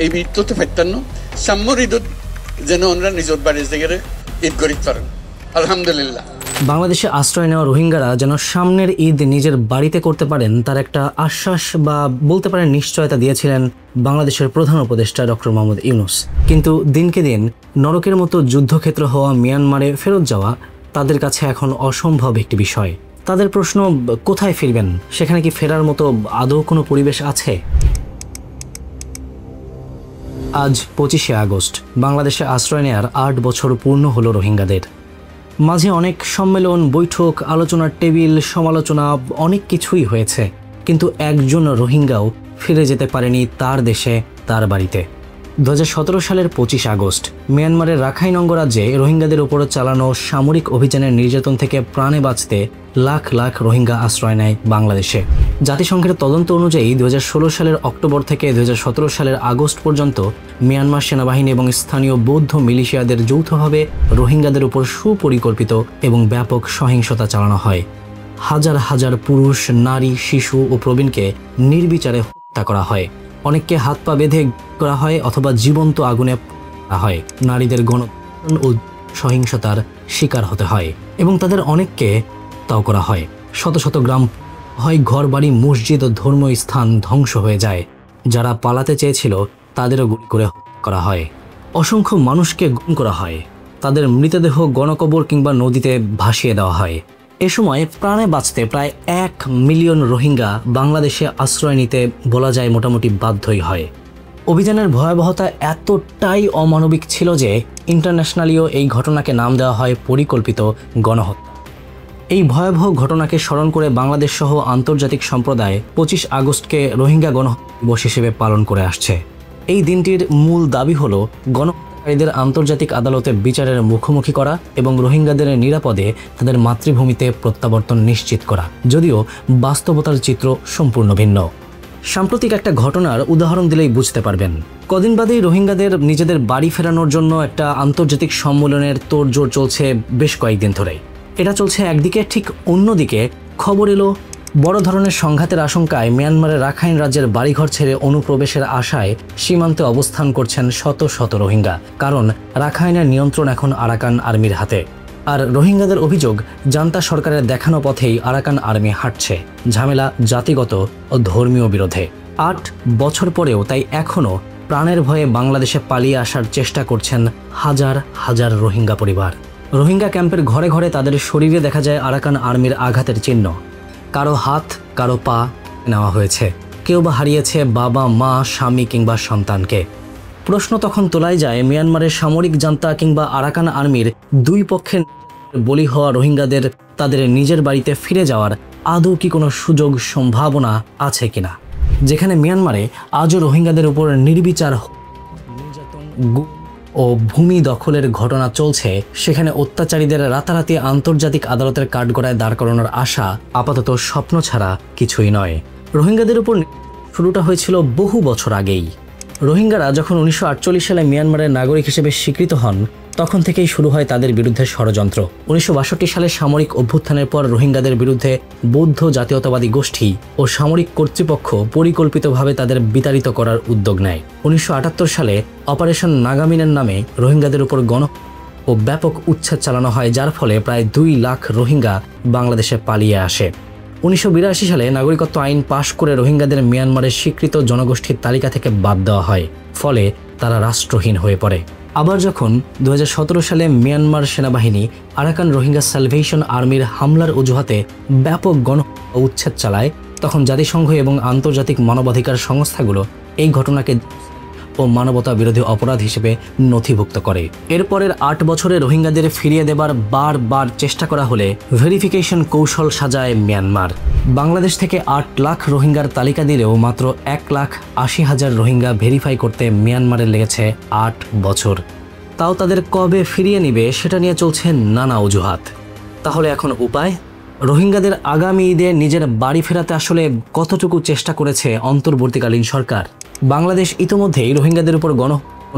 এই ঈদতে পারতেন না সাম্যর ঈদত যেন ওনারা নিজের বাড়ির জায়গায় ঈদ করিতে পারেন আলহামদুলিল্লাহ। বাংলাদেশে আশ্রয় নেওয়া রোহিঙ্গারা যেন সামনের ঈদ নিজের বাড়িতে করতে পারেন তার একটা আশ্বাস বা বলতে পারেন নিশ্চয়তা দিয়েছিলেন বাংলাদেশের প্রধান উপদেষ্টা ডক্টর মোহাম্মদ ইউনূস। কিন্তু দিনকে দিন নরকের মতো যুদ্ধক্ষেত্র হওয়া মিয়ানমারে ফেরত যাওয়া তাদের কাছে এখন অসম্ভব একটি বিষয়। তাদের প্রশ্ন, কোথায় ফিরবেন? সেখানে কি ফেরার মতো আদৌ কোনো পরিবেশ আছে? আজ 25শে আগস্ট, বাংলাদেশে আশ্রয় নেয়ার 8 বছর পূর্ণ হলো রোহিঙ্গাদের। মাঝে অনেক সম্মেলন, বৈঠক, আলোচনার টেবিল, সমালোচনা অনেক কিছুই হয়েছে, কিন্তু একজন রোহিঙ্গাও ফিরে যেতে পারেনি তার দেশে, তার বাড়িতে। 2017 সালের 25 আগস্ট মিয়ানমারের রাখাইন অঙ্গরাজ্যে রোহিঙ্গাদের উপর চালানো সামরিক অভিযানের নির্যাতন থেকে প্রাণে বাঁচতে লাখ লাখ রোহিঙ্গা আশ্রয় নেয় বাংলাদেশে। জাতিসংঘের তদন্ত অনুযায়ী 2016 সালের অক্টোবর থেকে 2017 সালের আগস্ট পর্যন্ত মিয়ানমার সেনাবাহিনী এবং স্থানীয় বৌদ্ধ মিলিশিয়াদের যৌথভাবে রোহিঙ্গাদের উপর সুপরিকল্পিত এবং ব্যাপক সহিংসতা চালানো হয়। হাজার হাজার পুরুষ, নারী, শিশু ও প্রবীণকে নির্বিচারে হত্যা করা হয়। অনেককে হাত পা বেঁধে করা হয় অথবা জীবন্ত আগুনে করা হয়। নারীদের গণধর্ষণ ও সহিংসতার শিকার হতে হয় এবং তাদের অনেককে হত্যাও করা হয়। শত শত গ্রাম হয়, ঘরবাড়ি, মসজিদ ও ধর্মীয় স্থান ধ্বংস হয়ে যায়। যারা পালাতে চেয়েছিল তাদেরও গুলি করে হত্যা করা হয়। অসংখ্য মানুষকে গুম করা হয়, তাদের মৃতদেহ গণকবর কিংবা নদীতে ভাসিয়ে দেওয়া হয়। এ সময় প্রাণে বাঁচতে প্রায় 1 মিলিয়ন রোহিঙ্গা বাংলাদেশে আশ্রয় নিতে বলা যায় মোটামুটি বাধ্যই হয়। অভিযানের ভয়াবহতা এতটাই অমানবিক ছিল যে ইন্টারন্যাশনালিও এই ঘটনাকে নাম দেওয়া হয় পরিকল্পিত গণহত্যা। এই ভয়াবহ ঘটনাকে স্মরণ করে বাংলাদেশ সহ আন্তর্জাতিক সম্প্রদায় 25 আগস্টকে রোহিঙ্গা গণহত্যা দিবস হিসেবে পালন করে আসছে। এই দিনটির মূল দাবি হল গণহত্যাকারীদের আন্তর্জাতিক আদালতে বিচারের মুখোমুখি করা এবং রোহিঙ্গাদের নিরাপদে তাদের মাতৃভূমিতে প্রত্যাবর্তন নিশ্চিত করা, যদিও বাস্তবতার চিত্র সম্পূর্ণ ভিন্ন। সাম্প্রতিক একটা ঘটনার উদাহরণ দিলেই বুঝতে পারবেন। কদিন বাদেই রোহিঙ্গাদের নিজেদের বাড়ি ফেরানোর জন্য একটা আন্তর্জাতিক সম্মেলনের তোড়জোড় চলছে বেশ কয়েকদিন ধরেই। এটা চলছে একদিকে, ঠিক অন্যদিকে খবর এলো বড় ধরনের সংঘাতের আশঙ্কায় মিয়ানমারের রাখাইন রাজ্যের বাড়িঘর ছেড়ে অনুপ্রবেশের আশায় সীমান্তে অবস্থান করছেন শত শত রোহিঙ্গা। কারণ রাখাইনের নিয়ন্ত্রণ এখন আরাকান আর্মির হাতে। আর রোহিঙ্গাদের অভিযোগ, জান্তা সরকারের দেখানো পথেই আরাকান আর্মি হাঁটছে, ঝামেলা জাতিগত ও ধর্মীয় বিরোধে। 8 বছর পরেও তাই এখনও প্রাণের ভয়ে বাংলাদেশে পালিয়ে আসার চেষ্টা করছেন হাজার হাজার রোহিঙ্গা পরিবার। রোহিঙ্গা ক্যাম্পের ঘরে ঘরে তাদের শরীরে দেখা যায় আরাকান আর্মির আঘাতের চিহ্ন। কারো হাত, কারো পা নেওয়া হয়েছে, কেউ বা হারিয়েছে বাবা, মা, স্বামী কিংবা সন্তানকে। প্রশ্ন তখন তোলাই যায়, মিয়ানমারের সামরিক জান্তা কিংবা আরাকান আর্মির দুই পক্ষের বলি হওয়া রোহিঙ্গাদের তাদের নিজের বাড়িতে ফিরে যাওয়ার আদৌ কি কোনো সুযোগ, সম্ভাবনা আছে কিনা? যেখানে মিয়ানমারে আজও রোহিঙ্গাদের উপর নির্বিচার নির্যাতন ও ভূমি দখলের ঘটনা চলছে, সেখানে অত্যাচারীদের রাতারাতি আন্তর্জাতিক আদালতের কাঠগড়ায় দাঁড় করানোর আশা আপাতত স্বপ্ন ছাড়া কিছুই নয়। রোহিঙ্গাদের উপর শুরুটা হয়েছিল বহু বছর আগেই। রোহিঙ্গারা যখন 1948 সালে মিয়ানমারের নাগরিক হিসেবে স্বীকৃত হন, তখন থেকেই শুরু হয় তাদের বিরুদ্ধে ষড়যন্ত্র। 1962 সালে সামরিক অভ্যুত্থানের পর রোহিঙ্গাদের বিরুদ্ধে বৌদ্ধ জাতীয়তাবাদী গোষ্ঠী ও সামরিক কর্তৃপক্ষ পরিকল্পিতভাবে তাদের বিতাড়িত করার উদ্যোগ নেয়। 1978 সালে অপারেশন নাগামিনের নামে রোহিঙ্গাদের উপর ও ব্যাপক উচ্ছেদ চালানো হয়, যার ফলে প্রায় 2 লাখ রোহিঙ্গা বাংলাদেশে পালিয়ে আসে। 1982 সালে নাগরিকত্ব আইন পাশ করে রোহিঙ্গাদের মিয়ানমারের স্বীকৃত জনগোষ্ঠীর তালিকা থেকে বাদ দেওয়া হয়, ফলে তারা রাষ্ট্রহীন হয়ে পড়ে। আবার যখন 2017 সালে মিয়ানমার সেনাবাহিনী আরাকান রোহিঙ্গা সালভেশন আর্মির হামলার অজুহাতে ব্যাপক উচ্ছেদ চালায়, তখন জাতিসংঘ এবং আন্তর্জাতিক মানবাধিকার সংস্থাগুলো এই ঘটনাকে ও মানবতা বিরোধী অপরাধ হিসেবে নথিভুক্ত করে। এরপরের 8 বছরে রোহিঙ্গাদের ফিরিয়ে দেবার বারবার চেষ্টা করা হলে ভেরিফিকেশন কৌশল সাজায় মিয়ানমার। বাংলাদেশ থেকে 8 লাখ রোহিঙ্গার তালিকা দিলেও মাত্র 1,80,000 রোহিঙ্গা ভেরিফাই করতে মিয়ানমারের লেগেছে 8 বছর। তাও তাদের কবে ফিরিয়ে নিবে সেটা নিয়ে চলছে নানা অজুহাত। তাহলে এখন উপায়? রোহিঙ্গাদের আগামী ঈদে নিজের বাড়ি ফেরাতে আসলে কতটুকু চেষ্টা করেছে অন্তর্বর্তীকালীন সরকার? বাংলাদেশ ইতোমধ্যেই রোহিঙ্গাদের উপর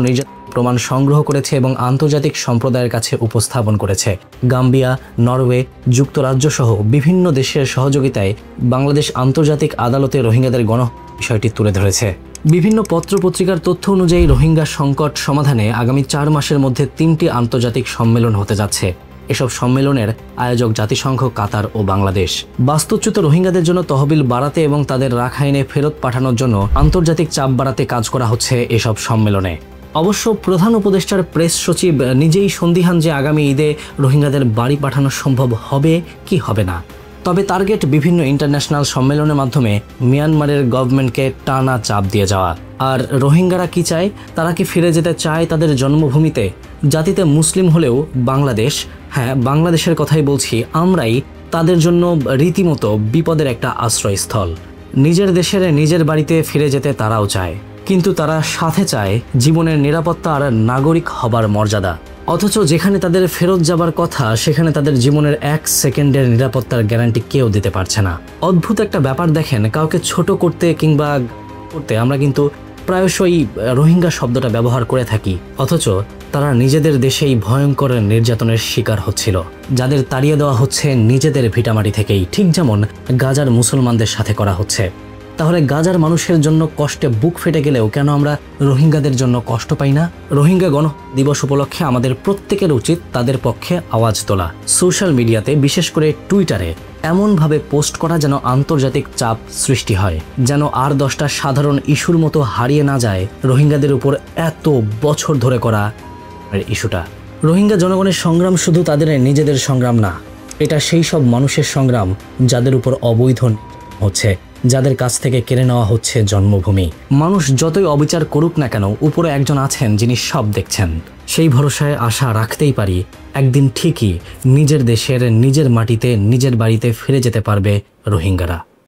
নির্যাতন প্রমাণ সংগ্রহ করেছে এবং আন্তর্জাতিক সম্প্রদায়ের কাছে উপস্থাপন করেছে। গাম্বিয়া, নরওয়ে, যুক্তরাজ্য সহ বিভিন্ন দেশের সহযোগিতায় বাংলাদেশ আন্তর্জাতিক আদালতে রোহিঙ্গাদের বিষয়টি তুলে ধরেছে। বিভিন্ন পত্রপত্রিকার তথ্য অনুযায়ী রোহিঙ্গা সংকট সমাধানে আগামী 4 মাসের মধ্যে 3টি আন্তর্জাতিক সম্মেলন হতে যাচ্ছে। এসব সম্মেলনের আয়োজক জাতিসংঘ, কাতার ও বাংলাদেশ। বাস্তুচ্যুত রোহিঙ্গাদের জন্য তহবিল বাড়াতে এবং তাদের রাখাইনে ফেরত পাঠানোর জন্য আন্তর্জাতিক চাপ বাড়াতে কাজ করা হচ্ছে এসব সম্মেলনে। অবশ্য প্রধান উপদেষ্টার প্রেস সচিব নিজেই সন্দিহান যে আগামী ঈদে রোহিঙ্গাদের বাড়ি পাঠানো সম্ভব হবে কি হবে না। তবে টার্গেট বিভিন্ন ইন্টারন্যাশনাল সম্মেলনের মাধ্যমে মিয়ানমারের গভর্নমেন্টকে টানা চাপ দিয়ে যাওয়া। আর রোহিঙ্গারা কি চায়? তারা কি ফিরে যেতে চায় তাদের জন্মভূমিতে? জাতিতে মুসলিম হলেও বাংলাদেশ, হ্যাঁ বাংলাদেশের কথাই বলছি, আমরাই তাদের জন্য রীতিমতো বিপদের একটা আশ্রয়স্থল। নিজের দেশের নিজের বাড়িতে ফিরে যেতে তারাও চায়, কিন্তু তারা সাথে চায় জীবনের নিরাপত্তা আর নাগরিক হবার মর্যাদা। অথচ যেখানে তাদের ফেরত যাবার কথা সেখানে তাদের জীবনের 1 সেকেন্ডের নিরাপত্তার গ্যারান্টি কেউ দিতে পারছে না। অদ্ভুত একটা ব্যাপার দেখেন, কাউকে ছোট করতে কিংবা করতে আমরা কিন্তু প্রায়শই রোহিঙ্গা শব্দটা ব্যবহার করে থাকি, অথচ তারা নিজেদের দেশেই ভয়ঙ্কর নির্যাতনের শিকার হচ্ছিল, যাদের তাড়িয়ে দেওয়া হচ্ছে নিজেদের ভিটামাটি থেকেই, ঠিক যেমন গাজার মুসলমানদের সাথে করা হচ্ছে। তাহলে গাজার মানুষের জন্য কষ্টে বুক ফেটে গেলেও কেন আমরা রোহিঙ্গাদের জন্য কষ্ট পাই না? রোহিঙ্গা গণ দিবস উপলক্ষে আমাদের প্রত্যেকের উচিত তাদের পক্ষে আওয়াজ তোলা। সোশ্যাল মিডিয়াতে, বিশেষ করে টুইটারে এমনভাবে পোস্ট করা যেন আন্তর্জাতিক চাপ সৃষ্টি হয়, যেন আর 10টা সাধারণ ইস্যুর মতো হারিয়ে না যায় রোহিঙ্গাদের উপর এত বছর ধরে করা ইস্যুটা। রোহিঙ্গা জনগণের সংগ্রাম শুধু তাদের নিজেদের সংগ্রাম না, এটা সেই সব মানুষের সংগ্রাম যাদের উপর অবৈধ হচ্ছে, যাদের কাছ থেকে কেড়ে নেওয়া হচ্ছে জন্মভূমি। মানুষ যতই অবিচার করুক না কেন, উপরে একজন আছেন যিনি সব দেখছেন। সেই ভরসায় আশা রাখতেই পারি একদিন ঠিকই নিজের দেশের, নিজের মাটিতে, নিজের বাড়িতে ফিরে যেতে পারবে রোহিঙ্গারা।